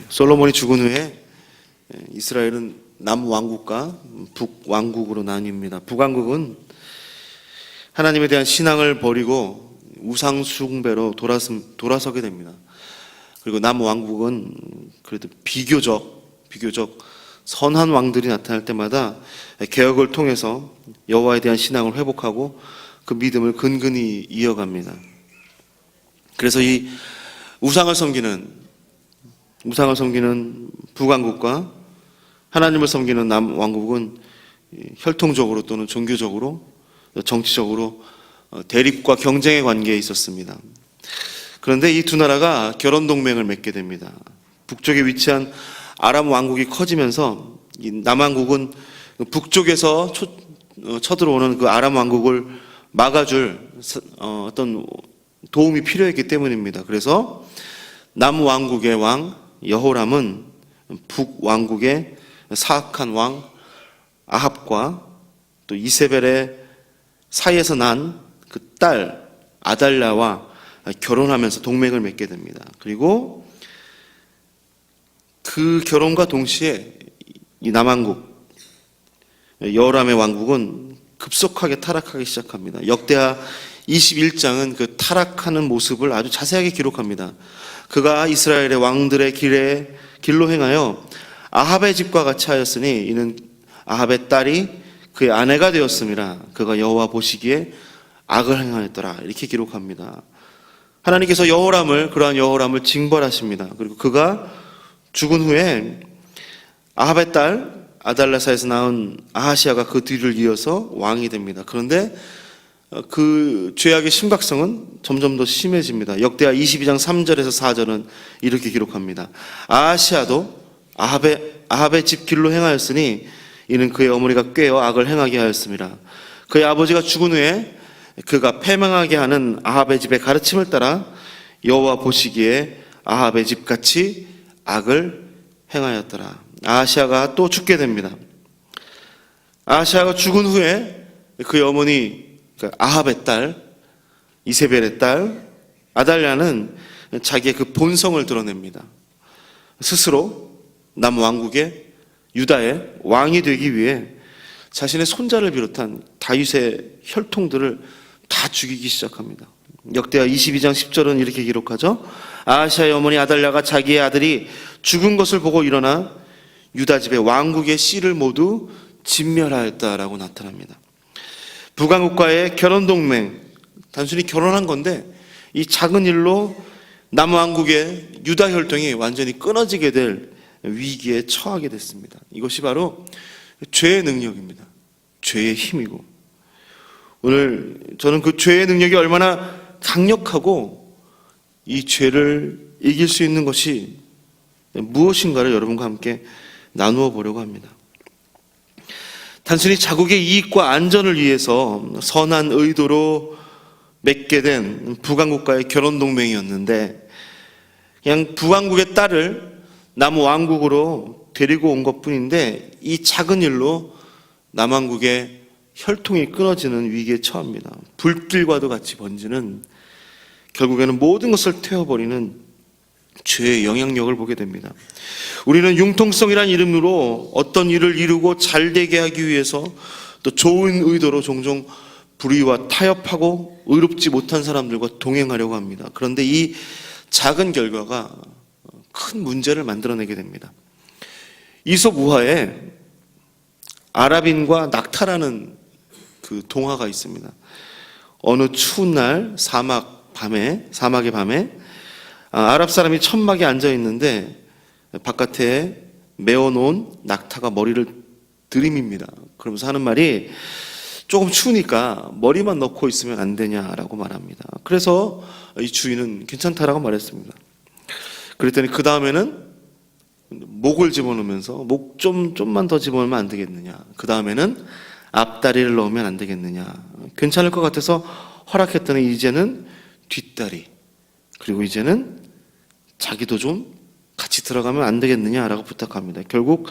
솔로몬이 죽은 후에 이스라엘은 남왕국과 북왕국으로 나뉩니다. 북왕국은 하나님에 대한 신앙을 버리고 우상 숭배로 돌아서게 됩니다. 그리고 남왕국은 그래도 비교적 선한 왕들이 나타날 때마다 개혁을 통해서 여호와에 대한 신앙을 회복하고 그 믿음을 근근히 이어갑니다. 그래서 이 우상을 섬기는 북왕국과 하나님을 섬기는 남왕국은 혈통적으로 또는 종교적으로 정치적으로 대립과 경쟁의 관계에 있었습니다. 그런데 이 두 나라가 결혼 동맹을 맺게 됩니다. 북쪽에 위치한 아람 왕국이 커지면서 이 남왕국은 북쪽에서 쳐들어오는 그 아람 왕국을 막아줄 어떤 도움이 필요했기 때문입니다. 그래서 남왕국의 왕 여호람은 북왕국의 사악한 왕 아합과 또 이세벨의 사이에서 난 그 딸 아달랴와 결혼하면서 동맹을 맺게 됩니다. 그리고 그 결혼과 동시에 이 남왕국 여호람의 왕국은 급속하게 타락하기 시작합니다. 역대하 21장은 그 타락하는 모습을 아주 자세하게 기록합니다. 그가 이스라엘의 왕들의 길로 행하여 아합의 집과 같이 하였으니 이는 아합의 딸이 그의 아내가 되었음이라. 그가 여호와 보시기에 악을 행하였더라. 이렇게 기록합니다. 하나님께서 그러한 여호람을 징벌하십니다. 그리고 그가 죽은 후에 아합의 딸 아달랴사에서 낳은 아하시아가 그 뒤를 이어서 왕이 됩니다. 그런데 그 죄악의 심각성은 점점 더 심해집니다. 역대하 22장 3절에서 4절은 이렇게 기록합니다. 아하시아도 아합의 집 길로 행하였으니 이는 그의 어머니가 꾀어 악을 행하게 하였습니다. 그의 아버지가 죽은 후에 그가 패망하게 하는 아합의 집의 가르침을 따라 여호와 보시기에 아합의 집같이 악을 행하였더라. 아하시아가 또 죽게 됩니다. 아하시아가 죽은 후에 그의 어머니 아합의 딸 이세벨의 딸 아달랴는 자기의 그 본성을 드러냅니다. 스스로 남왕국의 유다의 왕이 되기 위해 자신의 손자를 비롯한 다윗의 혈통들을 다 죽이기 시작합니다. 역대하 22장 10절은 이렇게 기록하죠. 아하시아의 어머니 아달랴가 자기의 아들이 죽은 것을 보고 일어나 유다 집의 왕국의 씨를 모두 진멸하였다라고 나타납니다. 북왕국과의 결혼 동맹, 단순히 결혼한 건데 이 작은 일로 남왕국의 유다 혈통이 완전히 끊어지게 될 위기에 처하게 됐습니다. 이것이 바로 죄의 능력입니다. 죄의 힘이고, 오늘 저는 그 죄의 능력이 얼마나 강력하고 이 죄를 이길 수 있는 것이 무엇인가를 여러분과 함께 나누어 보려고 합니다. 단순히 자국의 이익과 안전을 위해서 선한 의도로 맺게 된 북왕국과의 결혼 동맹이었는데 그냥 북왕국의 딸을 남왕국으로 데리고 온 것뿐인데 이 작은 일로 남왕국의 혈통이 끊어지는 위기에 처합니다. 불길과도 같이 번지는, 결국에는 모든 것을 태워버리는 죄의 영향력을 보게 됩니다. 우리는 융통성이란 이름으로 어떤 일을 이루고 잘되게 하기 위해서 또 좋은 의도로 종종 불의와 타협하고 의롭지 못한 사람들과 동행하려고 합니다. 그런데 이 작은 결과가 큰 문제를 만들어내게 됩니다. 이솝 우화에 아랍인과 낙타라는 그 동화가 있습니다. 어느 추운 날 사막의 밤에 아랍 사람이 천막에 앉아 있는데 바깥에 메어놓은 낙타가 머리를 들이밉니다. 그러면서 하는 말이 조금 추우니까 머리만 넣고 있으면 안 되냐라고 말합니다. 그래서 이 주인은 괜찮다라고 말했습니다. 그랬더니 그 다음에는 목을 집어넣으면서 목 좀만 더 집어넣으면 안 되겠느냐, 그 다음에는 앞다리를 넣으면 안 되겠느냐, 괜찮을 것 같아서 허락했더니 이제는 뒷다리, 그리고 이제는 자기도 좀 같이 들어가면 안 되겠느냐라고 부탁합니다. 결국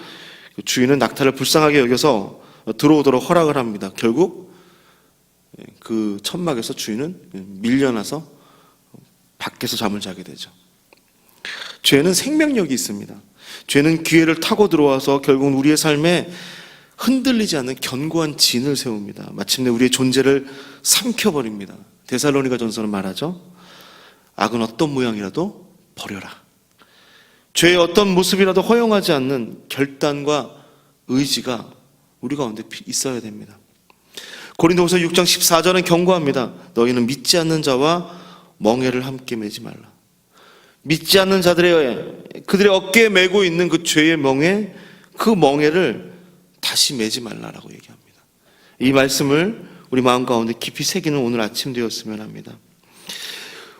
주인은 낙타를 불쌍하게 여겨서 들어오도록 허락을 합니다. 결국 그 천막에서 주인은 밀려나서 밖에서 잠을 자게 되죠. 죄는 생명력이 있습니다. 죄는 기회를 타고 들어와서 결국은 우리의 삶에 흔들리지 않는 견고한 진을 세웁니다. 마침내 우리의 존재를 삼켜버립니다. 데살로니가 전서는 말하죠. 악은 어떤 모양이라도 버려라. 죄의 어떤 모습이라도 허용하지 않는 결단과 의지가 우리 가운데 있어야 됩니다. 고린도후서 6장 14절은 경고합니다. 너희는 믿지 않는 자와 멍에를 함께 매지 말라. 믿지 않는 그들의 어깨에 메고 있는 그 죄의 멍에, 그 멍에를 다시 매지 말라라고 얘기합니다. 이 말씀을 우리 마음 가운데 깊이 새기는 오늘 아침 되었으면 합니다.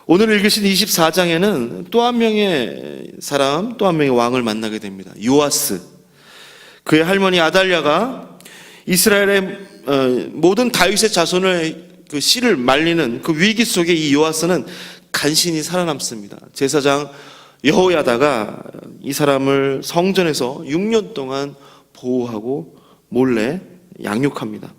오늘 읽으신 24장에는 또 한 명의 사람, 또 한 명의 왕을 만나게 됩니다. 요아스. 그의 할머니 아달랴가 이스라엘의 모든 다윗의 자손을 그 씨를 말리는 그 위기 속에 이 요아스는 간신히 살아남습니다. 제사장 여호야다가 이 사람을 성전에서 6년 동안 보호하고 몰래 양육합니다.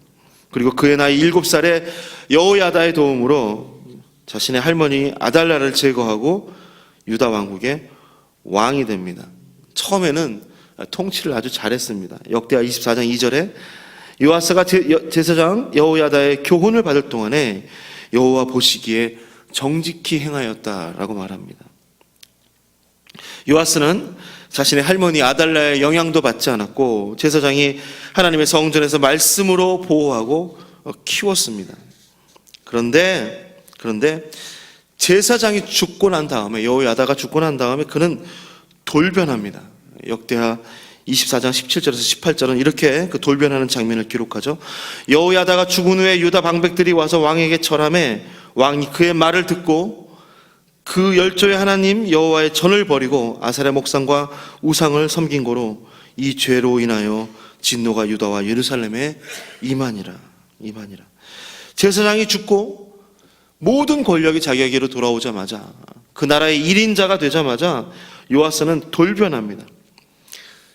그리고 그의 나이 7살에 여호야다의 도움으로 자신의 할머니 아달랴를 제거하고 유다 왕국의 왕이 됩니다. 처음에는 통치를 아주 잘했습니다. 역대하 24장 2절에 요아스가 제사장 여호야다의 교훈을 받을 동안에 여호와 보시기에 정직히 행하였다라고 말합니다. 요아스는 자신의 할머니 아달랴의 영향도 받지 않았고 제사장이 하나님의 성전에서 말씀으로 보호하고 키웠습니다. 그런데 제사장이 죽고 난 다음에, 여호야다가 죽고 난 다음에 그는 돌변합니다. 역대하 24장 17절에서 18절은 이렇게 그 돌변하는 장면을 기록하죠. 여호야다가 죽은 후에 유다 방백들이 와서 왕에게 절하매 왕이 그의 말을 듣고 그 열조의 하나님 여호와의 전을 버리고 아사랴 목상과 우상을 섬긴 고로 이 죄로 인하여 진노가 유다와 예루살렘에 임하니라. 제사장이 죽고 모든 권력이 자기에게로 돌아오자마자, 그 나라의 1인자가 되자마자 요아스는 돌변합니다.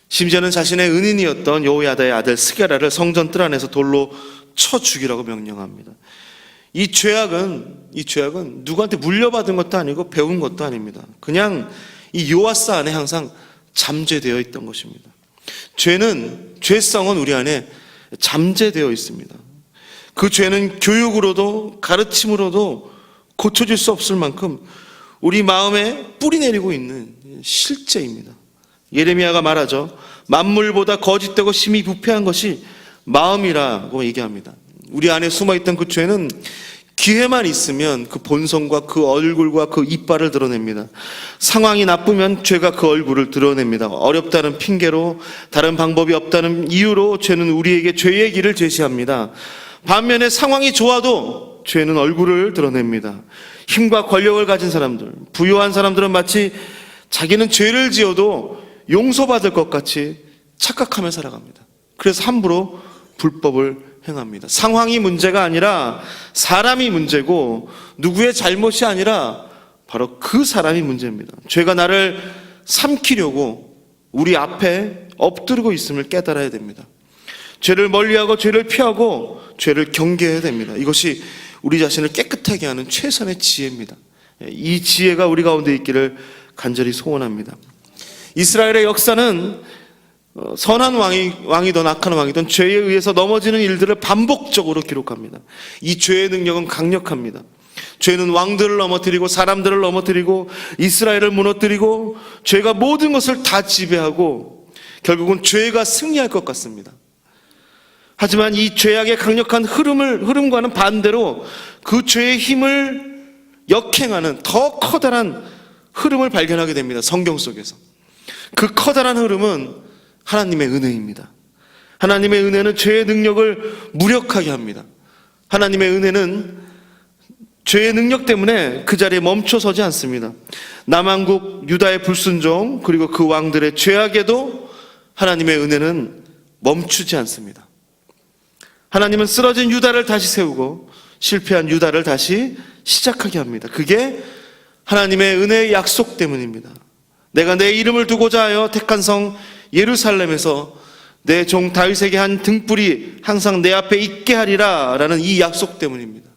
심지어는 자신의 은인이었던 여호야다의 아들 스게라를 성전 뜰 안에서 돌로 쳐 죽이라고 명령합니다. 이 죄악은 누구한테 물려받은 것도 아니고 배운 것도 아닙니다. 그냥 이 요아스 안에 항상 잠재되어 있던 것입니다. 죄성은 우리 안에 잠재되어 있습니다. 그 죄는 교육으로도 가르침으로도 고쳐질 수 없을 만큼 우리 마음에 뿌리 내리고 있는 실제입니다. 예레미야가 말하죠. 만물보다 거짓되고 심히 부패한 것이 마음이라고 얘기합니다. 우리 안에 숨어있던 그 죄는 기회만 있으면 그 본성과 그 얼굴과 그 이빨을 드러냅니다. 상황이 나쁘면 죄가 그 얼굴을 드러냅니다. 어렵다는 핑계로, 다른 방법이 없다는 이유로 죄는 우리에게 죄의 길을 제시합니다. 반면에 상황이 좋아도 죄는 얼굴을 드러냅니다. 힘과 권력을 가진 사람들, 부유한 사람들은 마치 자기는 죄를 지어도 용서받을 것 같이 착각하며 살아갑니다. 그래서 함부로 불법을 행합니다. 상황이 문제가 아니라 사람이 문제고, 누구의 잘못이 아니라 바로 그 사람이 문제입니다. 죄가 나를 삼키려고 우리 앞에 엎드리고 있음을 깨달아야 됩니다. 죄를 멀리하고 죄를 피하고 죄를 경계해야 됩니다. 이것이 우리 자신을 깨끗하게 하는 최선의 지혜입니다. 이 지혜가 우리 가운데 있기를 간절히 소원합니다. 이스라엘의 역사는 선한 왕이든 악한 왕이든 죄에 의해서 넘어지는 일들을 반복적으로 기록합니다. 이 죄의 능력은 강력합니다. 죄는 왕들을 넘어뜨리고 사람들을 넘어뜨리고 이스라엘을 무너뜨리고 죄가 모든 것을 다 지배하고 결국은 죄가 승리할 것 같습니다. 하지만 이 죄악의 강력한 흐름과는 반대로 그 죄의 힘을 역행하는 더 커다란 흐름을 발견하게 됩니다. 성경 속에서. 그 커다란 흐름은 하나님의 은혜입니다. 하나님의 은혜는 죄의 능력을 무력하게 합니다. 하나님의 은혜는 죄의 능력 때문에 그 자리에 멈춰서지 않습니다. 남왕국 유다의 불순종 그리고 그 왕들의 죄악에도 하나님의 은혜는 멈추지 않습니다. 하나님은 쓰러진 유다를 다시 세우고 실패한 유다를 다시 시작하게 합니다. 그게 하나님의 은혜의 약속 때문입니다. 내가 내 이름을 두고자 하여 택한 성 예루살렘에서 내 종 다윗에게 한 등불이 항상 내 앞에 있게 하리라 라는 이 약속 때문입니다.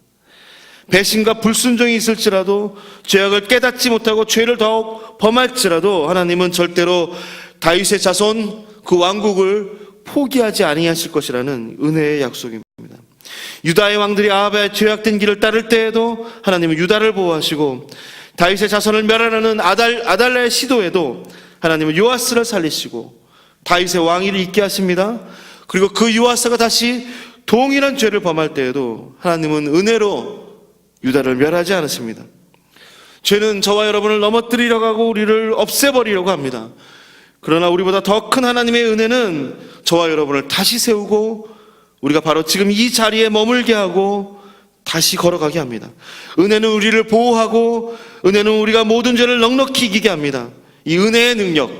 배신과 불순종이 있을지라도, 죄악을 깨닫지 못하고 죄를 더욱 범할지라도 하나님은 절대로 다윗의 자손 그 왕국을 포기하지 아니하실 것이라는 은혜의 약속입니다. 유다의 왕들이 아합의 죄악된 길을 따를 때에도 하나님은 유다를 보호하시고, 다윗의 자손을 멸하려는 아달랴의 시도에도 하나님은 요아스를 살리시고 다윗의 왕위를 잇게 하십니다. 그리고 그 요아스가 다시 동일한 죄를 범할 때에도 하나님은 은혜로 유다를 멸하지 않으십니다. 죄는 저와 여러분을 넘어뜨리려고 하고 우리를 없애버리려고 합니다. 그러나 우리보다 더 큰 하나님의 은혜는 저와 여러분을 다시 세우고 우리가 바로 지금 이 자리에 머물게 하고 다시 걸어가게 합니다. 은혜는 우리를 보호하고, 은혜는 우리가 모든 죄를 넉넉히 이기게 합니다. 이 은혜의 능력,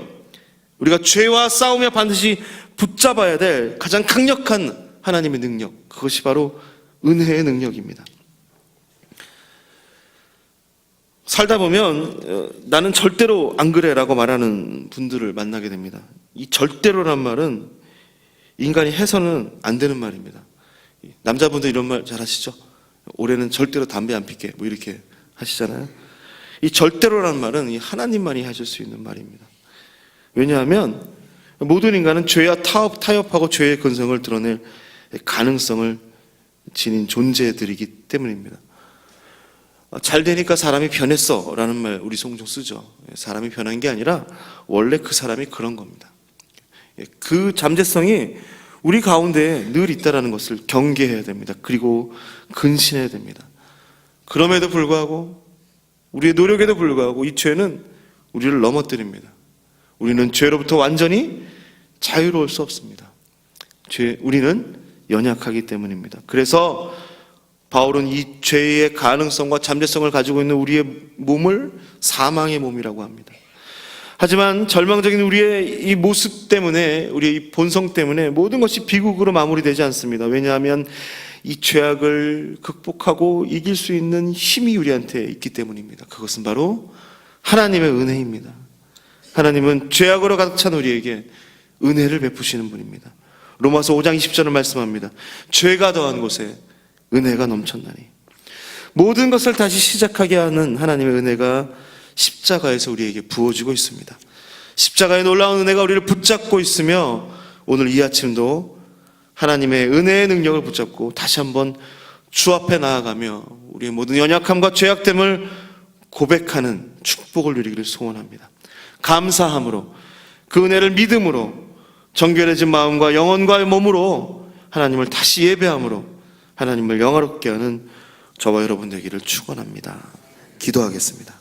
우리가 죄와 싸우며 반드시 붙잡아야 될 가장 강력한 하나님의 능력, 그것이 바로 은혜의 능력입니다. 살다 보면 나는 절대로 안 그래라고 말하는 분들을 만나게 됩니다. 이 절대로란 말은 인간이 해서는 안 되는 말입니다. 남자분들 이런 말 잘 하시죠? 올해는 절대로 담배 안 피게, 뭐 이렇게 하시잖아요. 이 절대로란 말은 하나님만이 하실 수 있는 말입니다. 왜냐하면 모든 인간은 죄와 타협하고 죄의 근성을 드러낼 가능성을 지닌 존재들이기 때문입니다. 잘 되니까 사람이 변했어 라는 말 우리 종종 쓰죠. 사람이 변한 게 아니라 원래 그 사람이 그런 겁니다. 그 잠재성이 우리 가운데 늘 있다는 것을 경계해야 됩니다. 그리고 근신해야 됩니다. 그럼에도 불구하고, 우리의 노력에도 불구하고 이 죄는 우리를 넘어뜨립니다. 우리는 죄로부터 완전히 자유로울 수 없습니다. 우리는 연약하기 때문입니다. 그래서 바울은 이 죄의 가능성과 잠재성을 가지고 있는 우리의 몸을 사망의 몸이라고 합니다. 하지만 절망적인 우리의 이 모습 때문에, 우리의 이 본성 때문에 모든 것이 비극으로 마무리되지 않습니다. 왜냐하면 이 죄악을 극복하고 이길 수 있는 힘이 우리한테 있기 때문입니다. 그것은 바로 하나님의 은혜입니다. 하나님은 죄악으로 가득 찬 우리에게 은혜를 베푸시는 분입니다. 로마서 5장 20절을 말씀합니다. 죄가 더한 곳에 은혜가 넘쳤나니. 모든 것을 다시 시작하게 하는 하나님의 은혜가 십자가에서 우리에게 부어지고 있습니다. 십자가의 놀라운 은혜가 우리를 붙잡고 있으며, 오늘 이 아침도 하나님의 은혜의 능력을 붙잡고 다시 한번 주 앞에 나아가며 우리의 모든 연약함과 죄악됨을 고백하는 축복을 누리기를 소원합니다. 감사함으로, 그 은혜를 믿음으로, 정결해진 마음과 영혼과 몸으로 하나님을 다시 예배함으로 하나님을 영화롭게 하는 저와 여러분 되기를 축원합니다. 기도하겠습니다.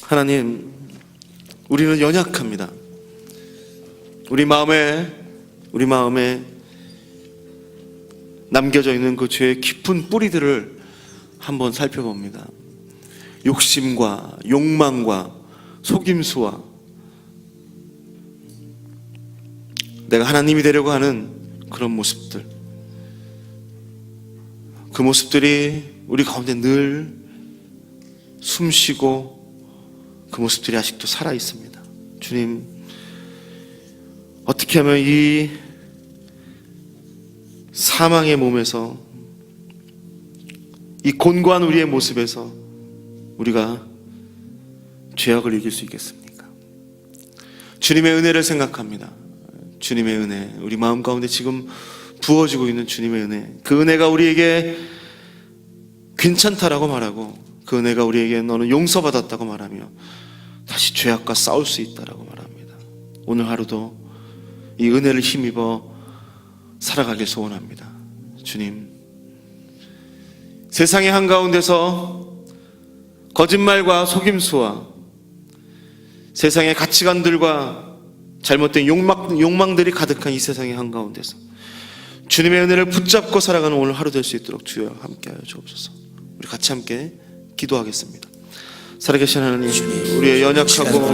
하나님, 우리는 연약합니다. 우리 마음에 남겨져 있는 그 죄의 깊은 뿌리들을 한번 살펴봅니다. 욕심과 욕망과 속임수와 내가 하나님이 되려고 하는 그런 모습들, 그 모습들이 우리 가운데 늘 숨쉬고 그 모습들이 아직도 살아있습니다. 주님, 어떻게 하면 이 사망의 몸에서, 이 곤고한 우리의 모습에서 우리가 죄악을 이길 수 있겠습니까? 주님의 은혜를 생각합니다. 주님의 은혜, 우리 마음 가운데 지금 부어지고 있는 주님의 은혜, 그 은혜가 우리에게 괜찮다라고 말하고, 그 은혜가 우리에게 너는 용서받았다고 말하며 다시 죄악과 싸울 수 있다라고 말합니다. 오늘 하루도 이 은혜를 힘입어 살아가길 소원합니다. 주님, 세상의 한가운데서 거짓말과 속임수와 세상의 가치관들과 잘못된 욕망들이 가득한 이 세상의 한가운데서 주님의 은혜를 붙잡고 살아가는 오늘 하루 될 수 있도록 주여 함께하여 주옵소서. 우리 같이 함께 기도하겠습니다. 살아계신 하나님, 우리의 연약하고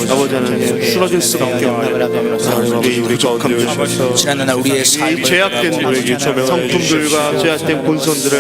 아버지 하나님 쓰러질 수밖에 없는 우리 족함 주셔서 지난 날 우리의 삶을 죄악된 성품들과 죄악된 본성들을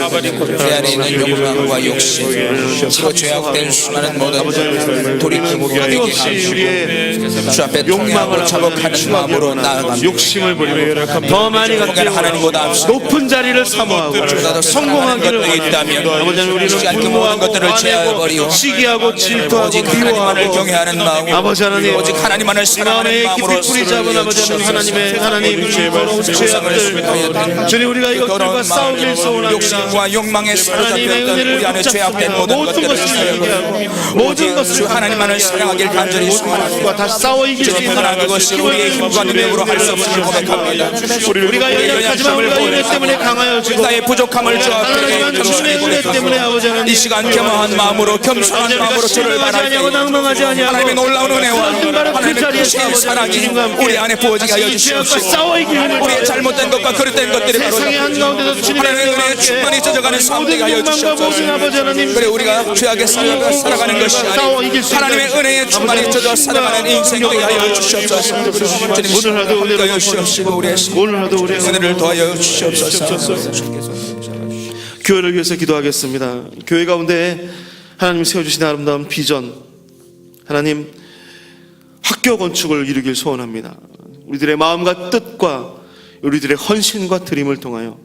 내 안에 있는 욕망과 욕심, 그리고 죄악된 수많은 모든 돌이킴 되게 하시고 주 앞에 통회하고 자복하는 마음으로 나아갑니다. 욕심을 버리고 더 많이 갖게 하나님보다 높은 자리를 사모하고 성공하기를 원한다면 아버지 하나님, 우리는 분노하고 것들을 제어버리고 시기하고 질투하고 오직 하나님만을 미워하고 경외하는 마음, 아버지 하나님, 오직 하나님만을 사랑하는 마음으로 깊이 잡은 아버지 하나님, 하나님 더러운 죄악들 주님, 우리가 이것들과 싸우길 소원합니다. 욕심과 욕망에 사로잡혔던 은혜를 우리 안에 죄악된 모든 것들을 사용하고 모든 것을 하나님만을 사랑하길 간절히 소원합니다. 다시 싸워 이길 수 있는 그러나 그것이 우리의 힘과 능력으로 할 수 없음을 고백합니다. 우리가 연약하지만 우리가 은혜 때문에 강하여지고 나의 부족함을 주 앞에 주님의 은혜 때문에 아버지 하나님 이 시간 겸허한 마음으로 겸손한 마음으로 주를 바라고 하나님의 놀라운 은혜와 하나님의 크신 사랑이 우리 안에 부어지게 하여 주시옵시고 우리의 잘못된 것과 그릇된 것들이 바로 하나님의 은혜에 충만히 젖어가는 삶 되게 하여 주시옵소서. 그래 우리가 죄악에 살아가는 것이 아니고 하나님의 은혜에 충만히 젖어 살아가는 인생 되게 하여 주시옵소서. 주님 오늘라도 하여 주시옵시고 우리의 은혜를 더하여 주시옵소서. 교회를 위해서 기도하겠습니다. 교회 가운데 하나님 세워주신 아름다운 비전, 하나님 학교 건축을 이루길 소원합니다. 우리들의 마음과 뜻과 우리들의 헌신과 드림을 통하여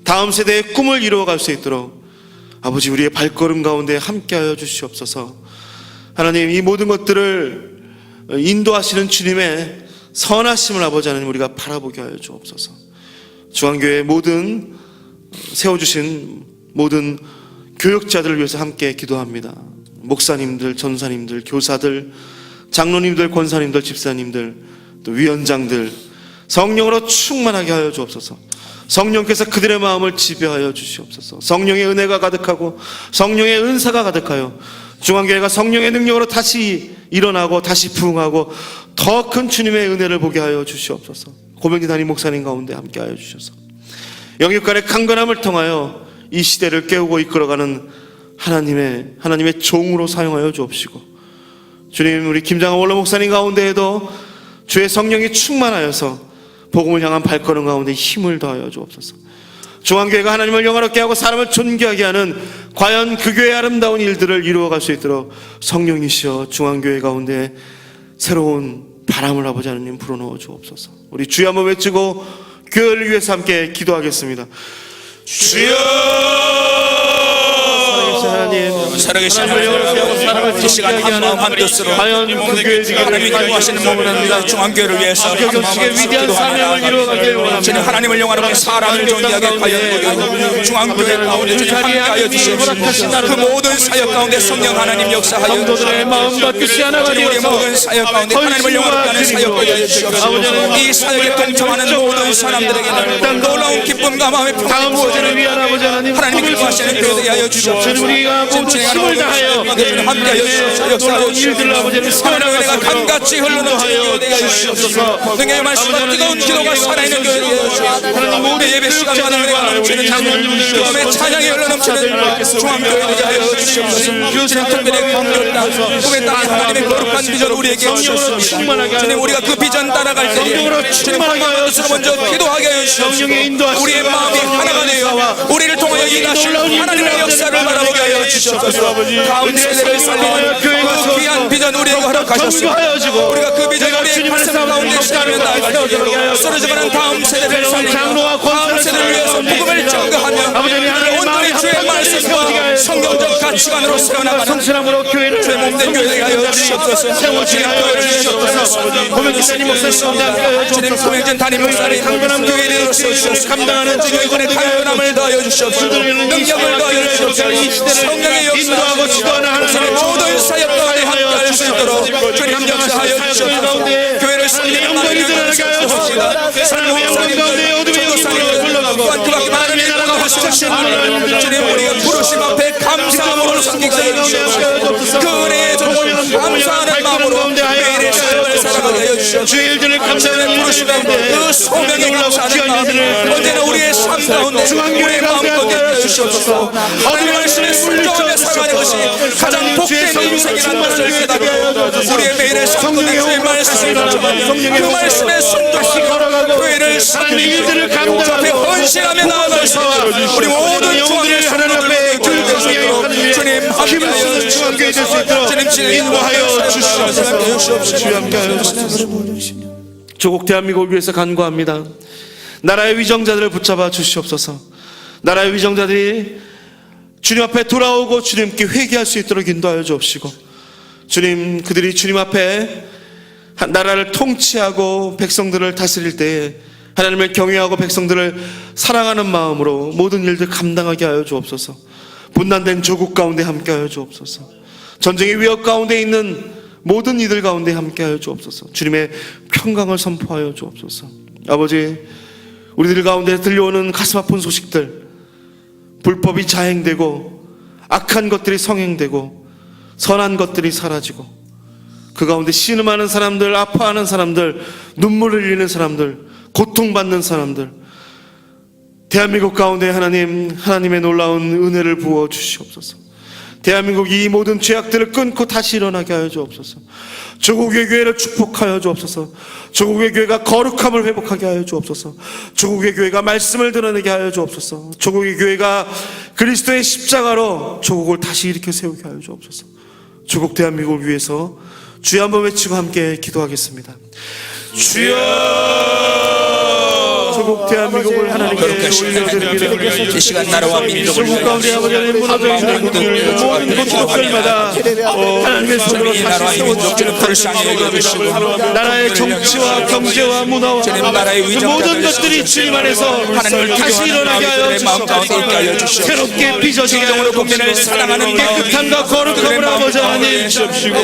다음 세대의 꿈을 이루어갈 수 있도록 아버지 우리의 발걸음 가운데 함께하여 주시옵소서. 하나님, 이 모든 것들을 인도하시는 주님의 선하심을 아버지 하나님 우리가 바라보게 하여 주옵소서. 중앙교회 모든 세워주신 모든 교육자들을 위해서 함께 기도합니다. 목사님들, 전사님들, 교사들, 장로님들, 권사님들, 집사님들, 또 위원장들 성령으로 충만하게 하여 주옵소서. 성령께서 그들의 마음을 지배하여 주시옵소서. 성령의 은혜가 가득하고 성령의 은사가 가득하여 중앙교회가 성령의 능력으로 다시 일어나고 다시 부흥하고 더 큰 주님의 은혜를 보게 하여 주시옵소서. 고명진 담임 목사님 가운데 함께 하여 주셔서 영육간의 강건함을 통하여 이 시대를 깨우고 이끌어가는 하나님의 종으로 사용하여 주옵시고, 주님, 우리 김장한 원로 목사님 가운데에도 주의 성령이 충만하여서 복음을 향한 발걸음 가운데 힘을 더하여 주옵소서. 중앙교회가 하나님을 영화롭게 하고 사람을 존귀하게 하는 과연 그 교회의 아름다운 일들을 이루어갈 수 있도록 성령이시여 중앙교회 가운데 새로운 바람을 아버지 하나님 불어넣어 주옵소서. 우리 주여 한번 외치고 교회를 위해서 함께 기도하겠습니다. 주여! 살아계신 하나님, 이 시간 한 마음 한 뜻으로 하나님이 기도하시는 몸을 중앙교회를 위해서 위대한 사명을 이루어가길 원합니다. 주님, 하나님을 영화롭게 사람을 존귀하게 하여 중앙교회 가운데 주님 함께하여 주시옵소서. 그 모든 사역 가운데 성령 하나님 역사하여 주시옵소서. 주님, 우리의 모든 사역 가운데 하나님을 영화롭게 하는 사역을 하여 주시옵소서. 이 사역에 동참하는 모든 사람들에게는 놀라운 기쁨과 마음의 평안을 부어주는 하나님이 기뻐하시는 교회되게 하여 주시옵소서. 우리가 모두 힘을 다하여 함께하여 주시옵소서. 일들을 아버지는 하나님의 은혜가 강같이 흘러넘치는 교회되게 하여 주시옵소서. 능력의 말씀과 뜨거운 기도가 살아있는 교회되게 하여 주시옵소서. 우리 예배 시간마다 은혜가 넘치는 그음의 찬양이 흘러넘치는 중앙교회되게 하여 주시옵소서. 주님, 특별히 광주땅 꿈의 땅에 하나님의 거룩한 비전 우리에게 주셨습니다. 주님, 우리가 그 비전 따라갈 때에 주님 하나님의 뜻으로 먼저 기도하게 하여 주시옵소서. 우리의 마음이 하나가 되어 우리를 통하여 일하실 하나님의 역사를 바라보게 하여 주시옵소서. 다음 세대를 살리는 그 귀한 비전 우리에게 허락하셨습니다. 우리가 그 비전 우리의 가슴 가운데 시간을 다하여 쓰러져가는 다음 세대를 살리며 다음 세대를 위해서 복음을 증거하며 온전히 주의 말씀과 성경적 가치관으로 세워나가는 주의 몸된 교회되게 하여 주시옵소서. 주님, 교회를 주시옵소서. 고명진 목사님, 주님, 고명진 담임 목사님, 교회를 주시옵소서. 감당하는 주님의 강건함을 더하여 주시옵소서. 능력을 더하여 주시옵소서. 성령의 역사하고 지도하는 하나님의 모든 사역 가운데 함께할 수 있도록 주님 역사하여 주시옵소서. 교회를 살리는 영광이 드러나게 하여 주옵소서. 하나님의 영광 가운데 어둠의 영광을 불러가고 그 밖에 많은 일들과 하시옵소서. 주님, 우리가 부르심 앞에 감사함으로 섬기게 하여 주옵소서. 그 은혜에 감사하는 마음으로 매일의 삶을 살아가게 하여 주옵소서. 주의 일들을 감사하는 부르심 가운데 그 소명에 감사하는 마음 언제나 우리의 삶 가운데 우리의 마음 가운데 주시옵소서. 하나님의 말씀에 순종하는 삶에 살아가는 것이 가장 복된 인생이라는 것을 깨닫고 우리의 매일의 삶에 주의 말씀을 그 말씀에 순종하고 교회를 섬기고 주 앞에 헌신하며 나아가서 우리 모든 중앙교회 하나님 앞에 주님 함께하여 주시옵소서. 주님 인도하여 주시옵소서. 조국 대한민국을 위해서 간구합니다. 나라의 위정자들을 붙잡아 주시옵소서. 나라의 위정자들이 주님 앞에 돌아오고 주님께 회개할 수 있도록 인도하여 주옵시고, 주님, 그들이 주님 앞에 나라를 통치하고 백성들을 다스릴 때에 하나님을 경외하고 백성들을 사랑하는 마음으로 모든 일들 감당하게 하여 주옵소서. 분단된 조국 가운데 함께하여 주옵소서. 전쟁의 위협 가운데 있는 모든 이들 가운데 함께하여 주옵소서. 주님의 평강을 선포하여 주옵소서. 아버지, 우리들 가운데 들려오는 가슴 아픈 소식들, 불법이 자행되고 악한 것들이 성행되고 선한 것들이 사라지고 그 가운데 신음하는 사람들, 아파하는 사람들, 눈물을 흘리는 사람들, 고통받는 사람들, 대한민국 가운데 하나님의 놀라운 은혜를 부어 주시옵소서. 대한민국 이 모든 죄악들을 끊고 다시 일어나게 하여 주옵소서. 조국의 교회를 축복하여 주옵소서. 조국의 교회가 거룩함을 회복하게 하여 주옵소서. 조국의 교회가 말씀을 드러내게 하여 주옵소서. 조국의 교회가 그리스도의 십자가로 조국을 다시 일으켜 세우게 하여 주옵소서. 조국 대한민국을 위해서 주여 한번 외치고 함께 기도하겠습니다. 주여, 조국 대한민국을 하나님께 올려드립니다. 이 시간 나라와 민족을 조국 가운데 아버지 하나님 무너져 있는 모든 곳곳들마다 하나님의 손으로 다시 세워주시는 나라의 정치와 경제와 문화와 그 모든 것들이 주님 안에서 다시 일어나게 하여 주시옵소서. 새롭게 빚어지게 하여 주시옵소서. 깨끗함과 거룩함을 아버지 하나님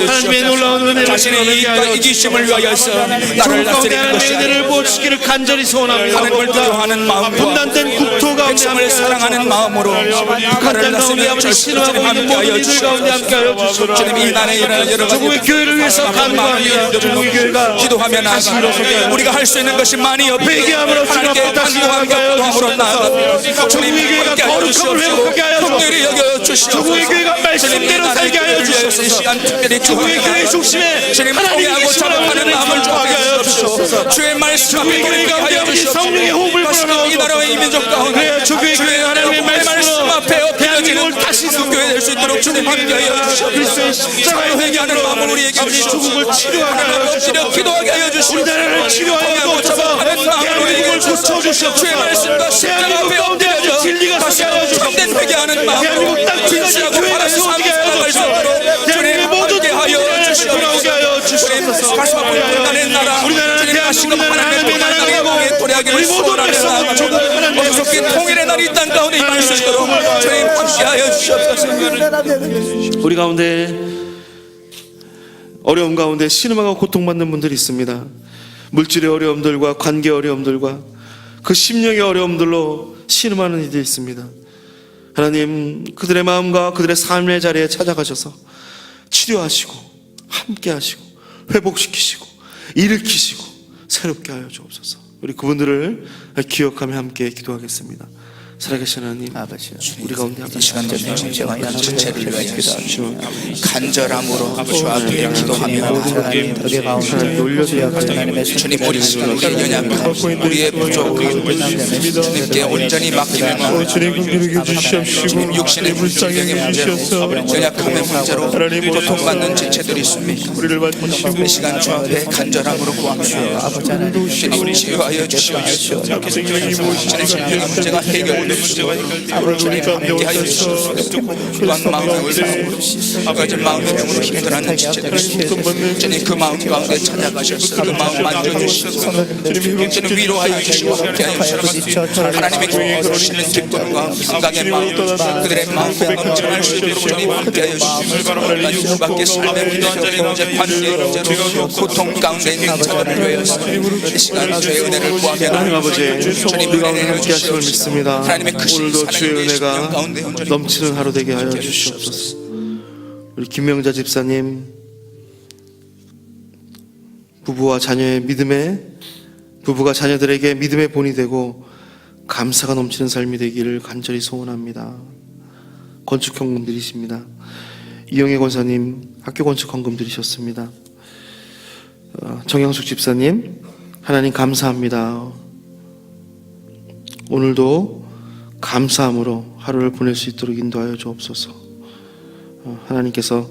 하나님의 놀라운 은혜를 자신의 이기심을 위하여서 나라를 조국 가운데 다스리는 하나님의 것이 은혜를 부어주시기를 간절히 소원합니다. 하나님을 두려워하는 마음과 분단된 국토 가운데 백성을 사랑하는 마음으로 북한 땅 가운데 아버지 신음하고 있는 모든 이들 가운데 함께하여 주시옵소서. 주님, 이 나라에 일어나는 여러 가지 조국의 교회를 위해서 간구합니다. 조국의 교회가 기도하며 다시 나아가 일어서게 하여 우리가 할 수 있는 것이 많이 없고 회개함으로 주님 앞에 다시 일어나게 하여 주시옵소서. 조국의 교회가 거룩함을 회복하게 하여 주옵소서. 조국의 교회가 말씀대로 살게 하여 주시옵소서. 조국의 교회 중심에 하나님의 작업하는 마음을 주게 하여 주시옵소서. 주의 말씀 앞에 교회 가운데 하여 아버지 주시옵소서. 성령의 호흡을 불어넣어 이 나라와 이 민족 가운데 조국의 교회 하나님의 말씀 앞에 대한민국을 다시 교회 될 수 있도록 주님 함께하여 주시옵소서. 십자가의 회개하는 마음을 우리에게 주시옵소서. 조국을 치료하게 하여 주시옵소서. 기도하게 하여 주시옵소서. 우리나라를 치료하여 주옵소서. 대한민국을 고쳐주시옵소서. 주의 말씀과 십자가 앞에 엎드려져 진리가 서게 하여 주옵소서. 참된 회개하는 마음으로 대한민국 땅끝까지 교회가 세워지게 하여 주옵소서. 대한민국의 모든 주님께 돌아오게 하여 주시옵소서. 가슴 아픈 우리나라의 나라, 우리나라는 대한민국 하나님의 나라가 도래하기를 우리 모든 백성과 조국 하나님의 어떻게 통일의 날이 이 땅 가운데 임할 수 있도록 주님 함께하여 주시옵소서. 우리 가운데 어려움 가운데 신음하고 고통받는 분들이 있습니다. 물질의 어려움들과 관계 어려움들과 그 심령의 어려움들로 신음하는 이들이 있습니다. 하나님, 그들의 마음과 그들의 삶의 자리에 찾아가셔서 치료하시고 함께 하시고 회복시키시고 일으키시고 새롭게 하여 주옵소서. 우리 그분들을 기억하며 함께 기도하겠습니다. 살아계신 하나님, 우리 가운데 이 시간 전체를 위하여 간절함으로 주 앞에 기도하며 주님, 우리 시간 우리의 연약함, 우리의 부족함 주님께 온전히 맡기며 주님, 육신의 불쌍의 문제로 연약함의 문제로 고통받는 지체들이 있습니다. 이 시간 주 앞에 간절함으로 구합니다. 주님, 치유하여 주시옵소서. 주님, 질병의 문제가 해결 주님 함께 하여 주시옵소서. 또한 마음을 아버지 마음의 병으로 힘들어하는 지체들 주님, 그 마음 가운데 찾아가셔서 그 마음 만져주시옵소서. 주님, 위로하여 주시고 함께하여 주시옵소서. 하나님의 교회에 주시는 기쁨과 평강의 마음, 그들의 마음에 넘쳐날 수 있도록 주님 함께하여 주시옵소서. 수밖에 삶의 문제, 관계의 문제로 고통 가운데 있는 자들을 위해서 이 시간 주의 은혜를 구하며 하나님 아버지, 우리 가운데 함께 하심을 믿습니다. 오늘도 주의 은혜가 넘치는 하루 되게 하여 주시옵소서. 우리 김명자 집사님 부부가 자녀들에게 믿음의 본이 되고 감사가 넘치는 삶이 되기를 간절히 소원합니다. 건축 헌금 드리십니다. 이영애 권사님 학교 건축 헌금 드리셨습니다. 정영숙 집사님 하나님 감사합니다. 오늘도 감사함으로 하루를 보낼 수 있도록 인도하여 주옵소서. 하나님께서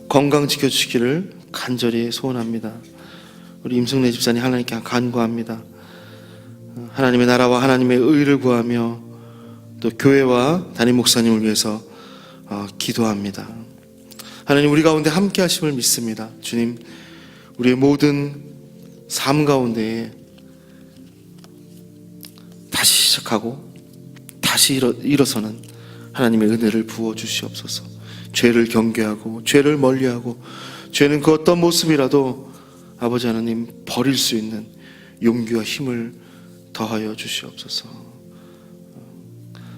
건강 지켜주시기를 간절히 소원합니다. 우리 임승래 집사님 하나님께 간구합니다. 하나님의 나라와 하나님의 의를 구하며 또 교회와 담임 목사님을 위해서 기도합니다. 하나님 우리 가운데 함께 하심을 믿습니다. 주님 우리의 모든 삶 가운데에 다시 시작하고 다시 일어서는 하나님의 은혜를 부어 주시옵소서. 죄를 경계하고 죄를 멀리하고 죄는 그 어떤 모습이라도 아버지 하나님 버릴 수 있는 용기와 힘을 더하여 주시옵소서.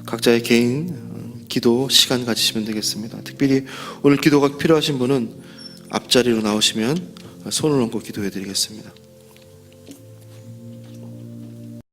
각자의 개인 기도 시간 가지시면 되겠습니다. 특별히 오늘 기도가 필요하신 분은 앞자리로 나오시면 손을 얹고 기도해 드리겠습니다.